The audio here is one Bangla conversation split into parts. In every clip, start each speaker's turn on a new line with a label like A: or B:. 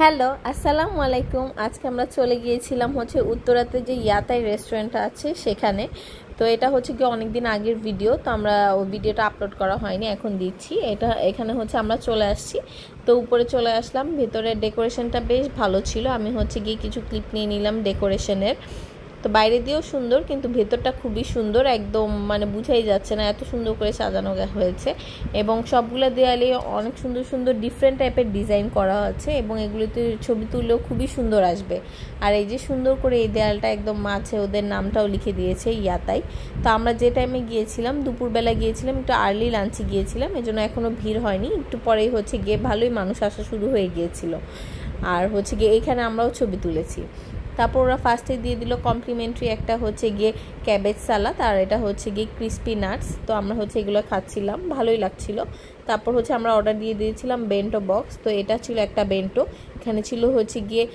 A: হ্যালো, আসসালামু আলাইকুম। আজকে আমরা চলে গিয়েছিলাম উত্তরাতে যে ইয়াতাই রেস্টুরেন্টটা আছে সেখানে। তো এটা কি অনেকদিন আগের ভিডিও, তো আমরা ওই ভিডিওটা আপলোড করা হয়নি, এখন দিচ্ছি। এখানে আমরা চলে আসছি। তো উপরে চলে আসলাম, ভেতরের ডেকোরেশনটা বেশ ভালো ছিল। আমি গিয়ে কিছু ক্লিপ নিয়ে নিলাম ডেকোরেশনের। তো বাইরে দিয়েও সুন্দর, কিন্তু ভেতরটা খুবই সুন্দর, একদম বুঝাই যাচ্ছে না, এত সুন্দর করে সাজানো হয়েছে। এবং সবগুলো দেয়ালে অনেক সুন্দর সুন্দর ডিফারেন্ট টাইপের ডিজাইন করা আছে, এবং এগুলোতে ছবি তুললেও খুবই সুন্দর আসবে। আর এই যে সুন্দর করে এই দেয়ালটা একদম মাঝে ওদের নামটাও লিখে দিয়েছে, ইয়াতাই। তো আমরা যে টাইমে গিয়েছিলাম, দুপুরবেলা গিয়েছিলাম, একটু আর্লি লাঞ্চে গিয়েছিলাম, এজন্য এখনও ভিড় হয়নি। একটু পরেই গিয়ে ভালোই মানুষ আসা শুরু হয়ে গিয়েছিল। আর গিয়ে এখানে আমরাও ছবি তুলেছি। তারপর ওরা ফার্স্টে দিয়ে দিল কমপ্লিমেন্টারি একটা গিয়ে ক্যাবেজ সালাদ, আর এটা গিয়ে ক্রিস্পি নাটস। তো আমরা এগুলো খাচ্ছিলাম, ভালোই লাগছিল। তারপর আমরা অর্ডার দিয়ে দিয়েছিলাম বেন্টো বক্স। তো এটা ছিল একটা বেন্টো। এখানে ছিল গিয়ে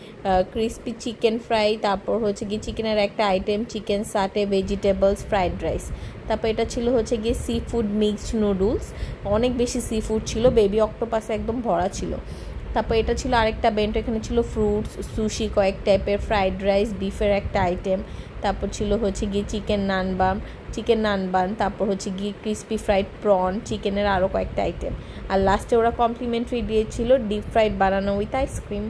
A: ক্রিস্পি চিকেন ফ্রাই, তারপর গিয়ে চিকেনের একটা item, chicken সাটে, vegetables, fried rice. তারপর এটা ছিল গিয়ে সি ফুড মিক্সড নুডলস, অনেক বেশি সি ফুড ছিল, বেবি অক্টোপাসে একদম ভরা ছিল। তারপর এটা ছিল আরেকটা বেন্টো, এখানে ছিল ফ্রুটস, সুশি কয়েক টাইপের, ফ্রাইড রাইস, বিফের একটা আইটেম। তারপর ছিল গিয়ে চিকেন নানবান, তারপর গিয়ে ক্রিস্পি ফ্রাইড প্রন, চিকেনের আরও কয়েকটা আইটেম। আর লাস্টে ওরা কমপ্লিমেন্টারি দিয়েছিল ডিপ ফ্রাইড বানানো উইথ আইসক্রিম।